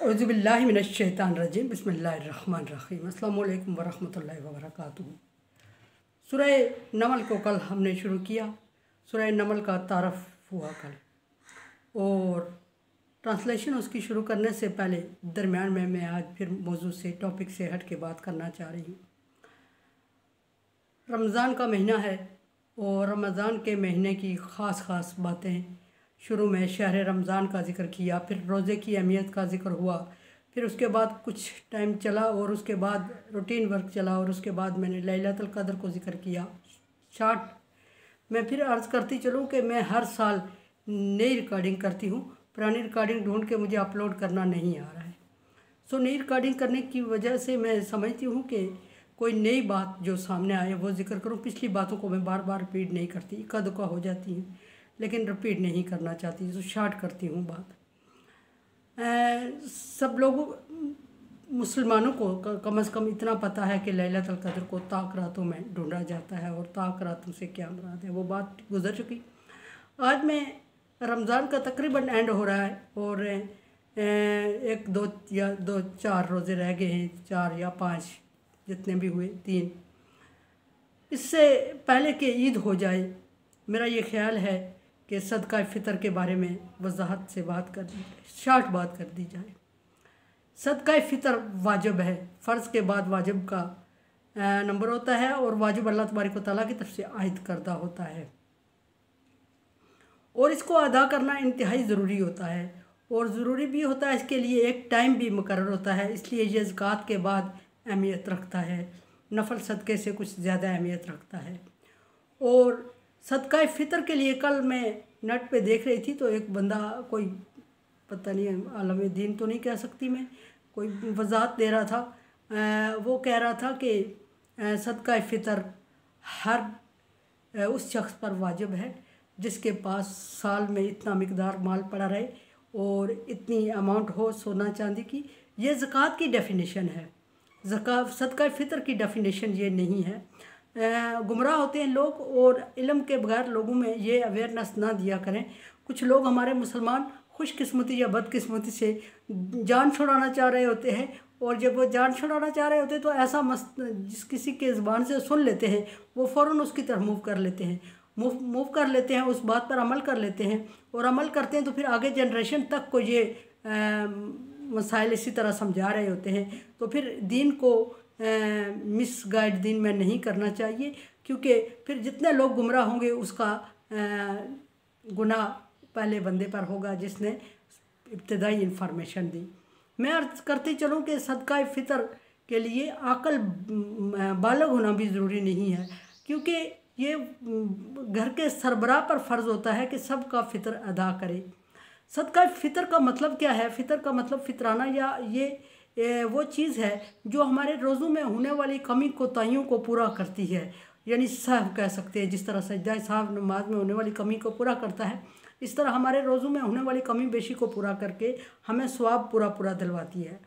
औज़ुबिल्लाहि मिनश्शैतानिर्रजीम बिस्मिल्लाहिर्रहमानिर्रहीम अस्सलामु अलैकुम वरहमतुल्लाहि वबरकातुहू। सूरह नमल को कल हमने शुरू किया। सूरह नमल का तारफ़ हुआ कल, और ट्रांसलेशन उसकी शुरू करने से पहले दरमियान में मैं आज फिर मौजू से टॉपिक से हट के बात करना चाह रही हूँ। रमज़ान का महीना है और रमज़ान के महीने की ख़ास बातें। शुरू में शहर रमज़ान का ज़िक्र किया, फिर रोज़े की अहमियत का ज़िक्र हुआ, फिर उसके बाद कुछ टाइम चला और उसके बाद रूटीन वर्क चला, और उसके बाद मैंने लैलतुल क़द्र को ज़िक्र किया। शार्ट मैं फिर अर्ज़ करती चलूँ कि मैं हर साल नई रिकॉर्डिंग करती हूँ, पुरानी रिकॉर्डिंग ढूंढ के मुझे अपलोड करना नहीं आ रहा है। सो नई रिकॉर्डिंग करने की वजह से मैं समझती हूँ कि कोई नई बात जो सामने आए वो ज़िक्र करूँ। पिछली बातों को मैं बार बार रिपीट नहीं करती, इक्का दुक्का हो जाती है, लेकिन रिपीट नहीं करना चाहती, तो शॉर्ट करती हूँ बात। सब लोगों मुसलमानों को कम से कम इतना पता है कि लैलतुल क़द्र को ताक रातों में ढूंढा जाता है, और ताक रातों से क्या मुराद है वो बात गुजर चुकी। आज मैं रमज़ान का तकरीबन एंड हो रहा है, और एक दो चार रोज़े रह गए हैं, 4 या 5 जितने भी हुए, 3। इससे पहले कि ईद हो जाए, मेरा ये ख्याल है कि सदका फ़ितर के बारे में वजाहत से बात कर दी जाए, शॉर्ट बात कर दी जाए। सदका फ़ितर वाजिब है, फ़र्ज़ के बाद वाजिब का नंबर होता है, और वाजिब अल्लाह तबारक व तआला की तरफ से आयद करदा होता है, और इसको अदा करना इंतहाई ज़रूरी होता है, और ज़रूरी भी होता है। इसके लिए एक टाइम भी मुकर्रर होता है, इसलिए ये ज़कात के बाद अहमियत रखता है, नफल सदक़े से कुछ ज़्यादा अहमियत रखता है। और सदका फ़ितर के लिए कल मैं नेट पे देख रही थी, तो एक बंदा, कोई पता नहीं आलम दीन तो नहीं कह सकती मैं, कोई वजाहत दे रहा था। वो कह रहा था कि सदका फ़ितर हर उस शख्स पर वाजिब है जिसके पास साल में इतना मिकदार माल पड़ा रहे और इतनी अमाउंट हो सोना चांदी की। ये ज़कात की डेफिनेशन है, सदका फ़ितर की डेफिनेशन ये नहीं है। गुमराह होते हैं लोग, और इल्म के बगैर लोगों में ये अवेयरनेस ना दिया करें। कुछ लोग हमारे मुसलमान खुशकिस्मती या बदकिस्मती से जान छुड़ाना चाह रहे होते हैं, और जब वो जान छुड़ाना चाह रहे होते हैं तो ऐसा जिस किसी के ज़बान से सुन लेते हैं वो फ़ौरन उसकी तरफ मूव कर लेते हैं, उस बात पर अमल कर लेते हैं, और अमल करते हैं तो फिर आगे जनरेशन तक को ये मसाइल इसी तरह समझा रहे होते हैं। तो फिर दीन को मिसगाइड दीन में नहीं करना चाहिए, क्योंकि फिर जितने लोग गुमराह होंगे उसका गुनाह पहले बंदे पर होगा जिसने इब्तिदाई इंफॉर्मेशन दी। मैं अर्ज़ करती चलूँ कि सदका फ़ितर के लिए अक़ल बालिग़ होना भी ज़रूरी नहीं है, क्योंकि ये घर के सरबराह पर फ़र्ज़ होता है कि सबका फ़ितर अदा करे। सदका फ़ितर का मतलब क्या है? फ़ितर का मतलब फ़ितराना, या ये वो चीज़ है जो हमारे रोज़ों में होने वाली कमी कोताहियों को पूरा करती है, यानी सहव कह सकते हैं। जिस तरह सजदा साहब नमाज में होने वाली कमी को पूरा करता है, इस तरह हमारे रोज़ों में होने वाली कमी बेशी को पूरा करके हमें सवाब पूरा दिलवाती है।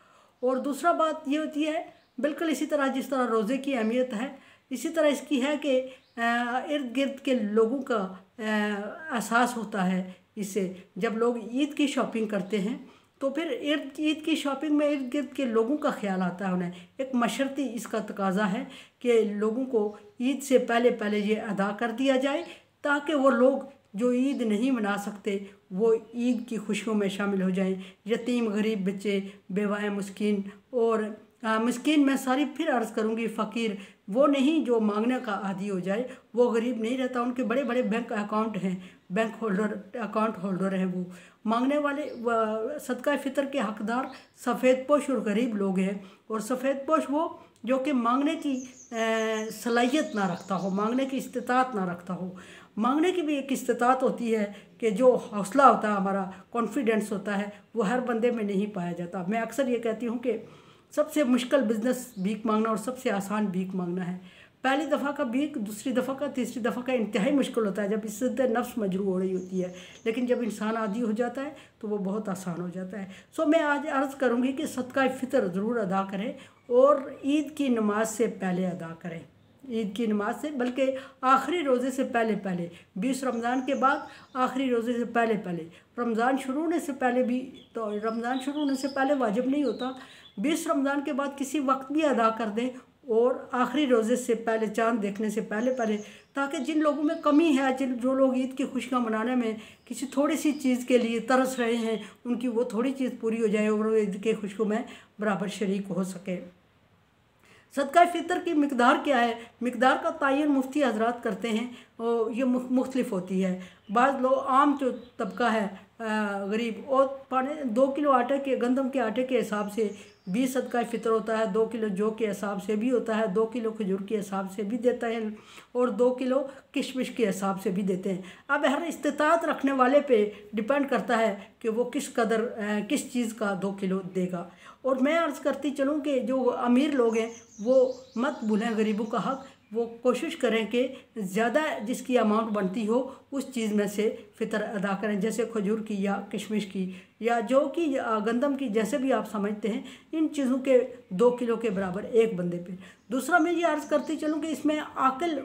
और दूसरा बात ये होती है, बिल्कुल इसी तरह जिस तरह रोज़े की अहमियत है, इसी तरह इसकी है कि इर्द गिर्द के लोगों का एहसास होता है इससे। जब लोग ईद की शॉपिंग करते हैं तो फिर ईद की शॉपिंग में इर्द गिर्द के लोगों का ख्याल आता है उन्हें। एक मशर्ती इसका तकाजा है कि लोगों को ईद से पहले ये अदा कर दिया जाए, ताकि वो लोग जो ईद नहीं मना सकते वो ईद की खुशियों में शामिल हो जाएं। यतीम, गरीब बच्चे, बेवाएँ, मुस्किन, और मुस्किन मैं सारी फिर अर्ज़ करूँगी, फ़कीर वो नहीं जो मांगने का आदी हो जाए, वो गरीब नहीं रहता। उनके बड़े बड़े बैंक अकाउंट हैं, अकाउंट होल्डर हैं, वो मांगने वाले। सदका फ़ितर के हकदार सफ़ेद पोश और गरीब लोग हैं। और सफ़ेद पोश वो जो कि मांगने की सलाहियत ना रखता हो, मांगने की इस्तिताअत ना रखता हो। मांगने की भी एक इस्तिताअत होती है कि जो हौसला होता है, हमारा कॉन्फिडेंस होता है, वो हर बंदे में नहीं पाया जाता। मैं अक्सर ये कहती हूँ कि सबसे मुश्किल बिज़नेस भीख मांगना और सबसे आसान भीख मांगना है। पहली दफ़ा का भीख, दूसरी दफ़ा का, तीसरी दफ़ा का इंतहाई मुश्किल होता है जब इससे नफ्स मजरू हो रही होती है, लेकिन जब इंसान आदी हो जाता है तो वो बहुत आसान हो जाता है। सो मैं आज अर्ज़ करूँगी कि सदका फ़ितर ज़रूर अदा करें, और ईद की नमाज से पहले अदा करें। ईद की नमाज से, बल्कि आखिरी रोज़े से पहले पहले, 20 रमज़ान के बाद आखिरी रोज़े से पहले पहले। रमज़ान शुरू होने से पहले भी, तो रमज़ान शुरू होने से पहले वाजिब नहीं होता, 20 रमज़ान के बाद किसी वक्त भी अदा कर दें, और आखिरी रोज़े से पहले, चाँद देखने से पहले पहले, ताकि जिन लोगों में कमी है, जो लोग ईद की खुशियाँ मनाने में किसी थोड़ी सी चीज़ के लिए तरस रहे हैं, उनकी वो थोड़ी चीज़ पूरी हो जाए और वो ईद के खुशियों में बराबर शरीक हो सके। सदका फ़ितर की मिकदार क्या है? मिकदार का तयन मुफ्ती हजरात करते हैं और ये मुख्तलिफ होती है। बाज़ लोग, आम जो तबका है गरीब, और 2 किलो आटे के, गंदम के आटे के हिसाब से भी सदका फ़ितर होता है, 2 किलो जौ के हिसाब से भी होता है, 2 किलो खजूर के हिसाब से भी देता है, और 2 किलो किशमिश के हिसाब से भी देते हैं। अब हर इस्तिताअत रखने वाले पे डिपेंड करता है कि वो किस कदर किस चीज़ का 2 किलो देगा। और मैं अर्ज़ करती चलूँ कि जो अमीर लोग हैं वो मत भूलें गरीबों का हक़, वो कोशिश करें कि ज़्यादा जिसकी अमाउंट बनती हो उस चीज़ में से फ़ितर अदा करें, जैसे खजूर की या किशमिश की या जौ की या गंदम की, जैसे भी आप समझते हैं, इन चीज़ों के 2 किलो के बराबर एक बंदे पे। दूसरा मैं ये अर्ज़ करती चलूँ कि इसमें आकिल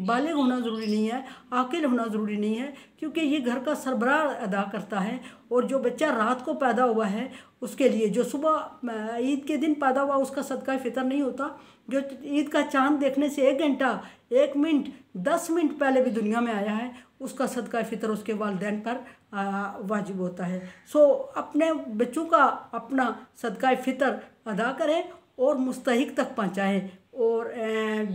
बालिग होना ज़रूरी नहीं है, आकिल होना ज़रूरी नहीं है, क्योंकि ये घर का सरबराह अदा करता है। और जो बच्चा रात को पैदा हुआ है उसके लिए, जो सुबह ईद के दिन पैदा हुआ, उसका सदका फ़ितर नहीं होता। जो ईद का चाँद देखने से 1 घंटा, 1 मिनट, 10 मिनट पहले भी दुनिया में आया है, उसका सदका फ़ितर उसके वालिदैन पर वाजिब होता है। सो अपने बच्चों का अपना सदका फ़ितर अदा करें और मुस्तहिक तक पहुँचाएँ और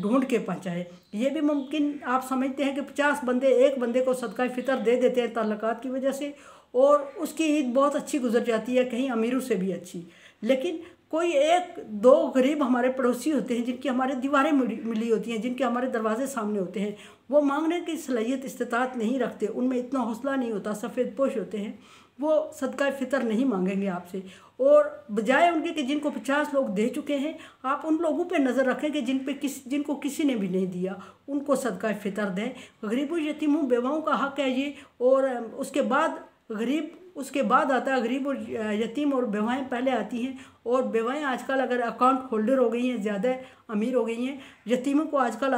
ढूंढ के पहुँचाएँ। ये भी मुमकिन, आप समझते हैं कि 50 बंदे एक बंदे को सदका फ़ितर दे देते हैं ताल्लुकात की वजह से, और उसकी ईद बहुत अच्छी गुजर जाती है, कहीं अमीरों से भी अच्छी। लेकिन कोई 1-2 गरीब हमारे पड़ोसी होते हैं जिनकी हमारे दीवारें मिली होती हैं, जिनके हमारे दरवाजे सामने होते हैं, वो मांगने की सलाहियत इस्तिताअत नहीं रखते, उनमें इतना हौसला नहीं होता, सफ़ेद पोश होते हैं, वो सदका फ़ितर नहीं मांगेंगे आपसे। और बजाय उनके कि जिनको 50 लोग दे चुके हैं, आप उन लोगों पे नज़र रखें कि जिनको किसी ने भी नहीं दिया, उनको सदका फ़ितर दें। गरीबों, यतीमों, बेवाओं का हक़ है ये। और उसके बाद गरीब, उसके बाद आता है गरीब और यतीम, और बेवाएँ पहले आती हैं। और बेवाएँ आजकल अगर अकाउंट होल्डर हो गई हैं, ज़्यादा अमीर हो गई हैं। यतीमों को आजकल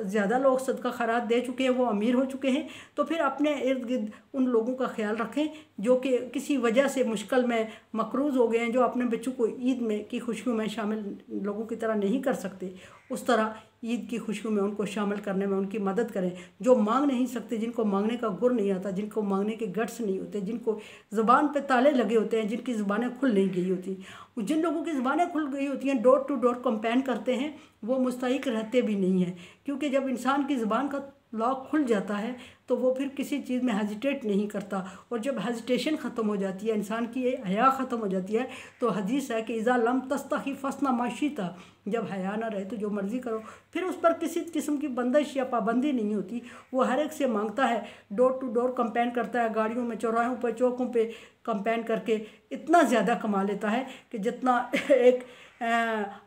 ज़्यादा लोग सदका खैरात दे चुके हैं, वो अमीर हो चुके हैं। तो फिर अपने इर्द गिर्द उन लोगों का ख्याल रखें जो कि किसी वजह से मुश्किल में मकरूज़ हो गए हैं, जो अपने बच्चों को ईद में की खुशियों में शामिल लोगों की तरह नहीं कर सकते, उस तरह ईद की खुशियों में उनको शामिल करने में उनकी मदद करें। जो मांग नहीं सकते, जिनको मांगने का गुर नहीं आता, जिनको मांगने के गट्स नहीं होते, जिनको ज़ुबान पे ताले लगे होते हैं, जिनकी ज़ुबानें खुल नहीं गई होती, जिन लोगों की ज़ुबानें खुल गई होती हैं, डोर टू डोर कंपेन करते हैं, वो मुस्तहिक रहते भी नहीं हैं। क्योंकि जब इंसान की ज़ुबान का लॉक खुल जाता है तो वो फिर किसी चीज़ में हेजिटेट नहीं करता। और जब हेजिटेशन ख़त्म हो जाती है, इंसान की हया ख़त्म हो जाती है, तो हदीस है कि इज़ा लम तस्तही फसना माशीता, जब हया ना रहे तो जो मर्ज़ी करो। फिर उस पर किसी किस्म की बंदिश या पाबंदी नहीं होती, वो हर एक से मांगता है, डोर टू डोर कंपेन करता है, गाड़ियों में, चौराहों पर, चौकों पे कंपेन करके इतना ज़्यादा कमा लेता है कि जितना एक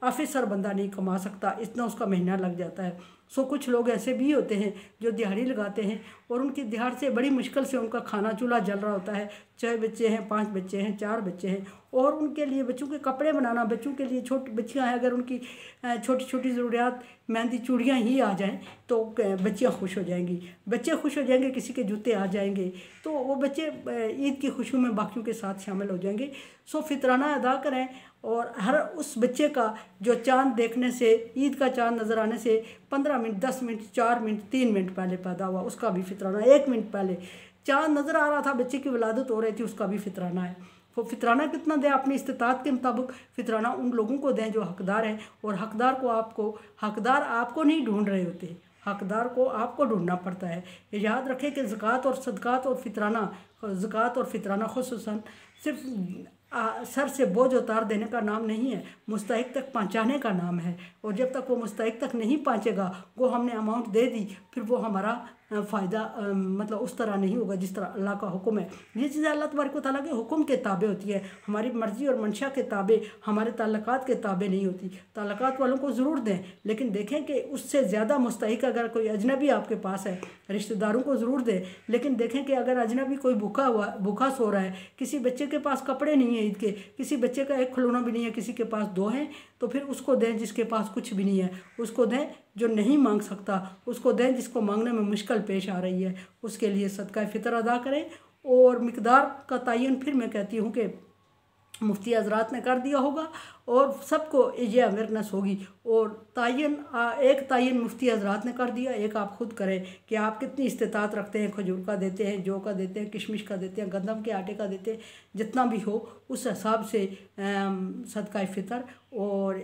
ऑफिसर बंदा नहीं कमा सकता, इतना उसका महीना लग जाता है। सो कुछ लोग ऐसे भी होते हैं जो दिहाड़ी लगाते हैं और उनकी दिहाड़ से बड़ी मुश्किल से उनका खाना चूल्हा जल रहा होता है। 6 बच्चे हैं, 5 बच्चे हैं, 4 बच्चे हैं, और उनके लिए बच्चों के कपड़े बनाना, बच्चों के लिए छोटी बच्चियां हैं, अगर उनकी छोटी छोटी ज़रूरियात मेहंदी चूड़ियाँ ही आ जाएं तो बच्चियाँ खुश हो जाएंगी, बच्चे खुश हो जाएंगे, किसी के जूते आ जाएंगे तो वो बच्चे ईद की खुशियों में बाकियों के साथ शामिल हो जाएंगे। सो फितराना अदा करें और हर उस बच्चे का जो चाँद देखने से, ईद का चाँद नज़र आने से 15 मिनट, 10 मिनट, 4 मिनट, 3 मिनट पहले पैदा हुआ, उसका भी फितराना। 1 मिनट पहले चाँद नज़र आ रहा था, बच्चे की विलादत हो रही थी, उसका भी फितराना है। तो फितराना कितना दें? अपनी इस्तिताअत के मुताबिक फितराना उन लोगों को दें जो हकदार हैं, और हकदार आपको नहीं ढूंढ रहे होते, हकदार को आपको ढूंढना पड़ता है। याद रखें कि ज़कात और सदक़ात और फितराना खुसूसन सिर्फ सर से बोझ उतार देने का नाम नहीं है, मुस्तहिक तक पहुंचाने का नाम है। और जब तक वो मुस्तहिक तक नहीं पहुंचेगा, वो हमने अमाउंट दे दी, फिर वो हमारा फ़ायदा मतलब उस तरह नहीं होगा जिस तरह अल्लाह का हुक्म है। ये चीज़ें अल्लाह तबारक व तआला के हुक्म के ताबे होती है, हमारी मर्ज़ी और मंशा के ताबे, हमारे ताल्लुकात के ताबे नहीं होती। ताल्लुकात वालों को ज़रूर दें, लेकिन देखें कि उससे ज़्यादा मुस्तहिक अगर कोई अजनबी आपके पास है, रिश्तेदारों को ज़रूर दें, लेकिन देखें कि अगर अजनबी कोई भूखा सो रहा है, किसी बच्चे के पास कपड़े नहीं हैं ईद के, किसी बच्चे का एक खिलौना भी नहीं है, किसी के पास 2 हैं, तो फिर उसको दें जिसके पास कुछ भी नहीं है, उसको दें जो नहीं मांग सकता, उसको दें जिसको मांगने में मुश्किल पेश आ रही है, उसके लिए सदका फ़ितर अदा करें। और मिकदार का तयन फिर मैं कहती हूँ कि मुफ्ती हजरात ने कर दिया होगा और सबको ये अवेयरनेस होगी। और एक तयन मुफ्ती हजरात ने कर दिया, एक आप खुद करें कि आप कितनी इस्तिताअत रखते हैं, खजूर का देते हैं, जौ का देते हैं, किशमिश का देते हैं, गंदम के आटे का देते हैं, जितना भी हो उस हिसाब से सदका फ़ितर और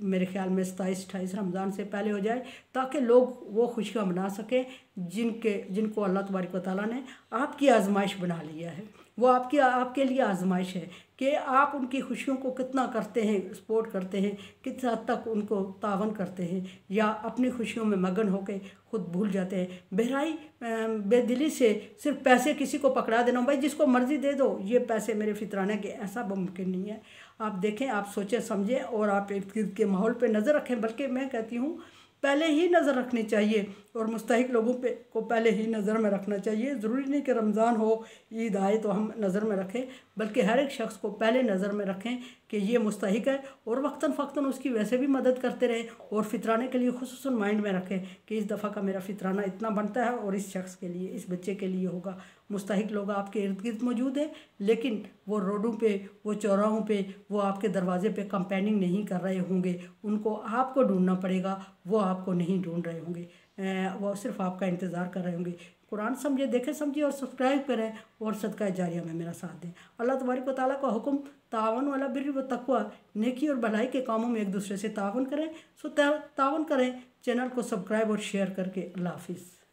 मेरे ख्याल में 27-28 रमज़ान से पहले हो जाए, ताकि लोग वो खुशियाँ मना सकें जिनको अल्लाह तबारक व तआला ने आपकी आजमाइश बना लिया है। वो आपके लिए आजमाइश है कि आप उनकी खुशियों को कितना करते हैं, सपोर्ट करते हैं, किस हद तक उनको तावन करते हैं, या अपनी खुशियों में मगन होकर खुद भूल जाते हैं। बहराई बेदिली से सिर्फ पैसे किसी को पकड़ा देना, भाई जिसको मर्ज़ी दे दो ये पैसे मेरे फितराने के, ऐसा मुमकिन नहीं है। आप देखें, आप सोचें समझें और आप इर्द गिर्द के माहौल पे नज़र रखें। बल्कि मैं कहती हूँ पहले ही नज़र रखनी चाहिए और मुस्तहिक लोगों को पहले ही नज़र में रखना चाहिए। ज़रूरी नहीं कि रमज़ान हो, ईद आए तो हम नज़र में रखें, बल्कि हर एक शख्स को पहले नज़र में रखें कि ये मुस्तहिक है, और वक्तन फ़क्तन उसकी वैसे भी मदद करते रहें। और फितराने के लिए खुसूसन माइंड में रखें कि इस दफ़ा का मेरा फितराना इतना बनता है और इस शख्स के लिए, इस बच्चे के लिए होगा। मुस्तहिक लोग आपके इर्द गिर्द मौजूद हैं, लेकिन वो रोडों पे, वो चौराहों पे, वो आपके दरवाजे पे कंपेनिंग नहीं कर रहे होंगे, उनको आपको ढूंढना पड़ेगा, वो आपको नहीं ढूंढ रहे होंगे, वो सिर्फ आपका इंतज़ार कर रहे होंगे। कुरान समझे, देखें समझिए और सब्सक्राइब करें और सदका जारिया में मेरा साथ दें। अल्लाह तबारक व तआला का हुक्म तावन वाला बिर्र व तक़वा, नेकी और भलाई के कामों में एक दूसरे से तावन करें। सो तावन करें, चैनल को सब्सक्राइब और शेयर करके। अल्लाह हाफिज़।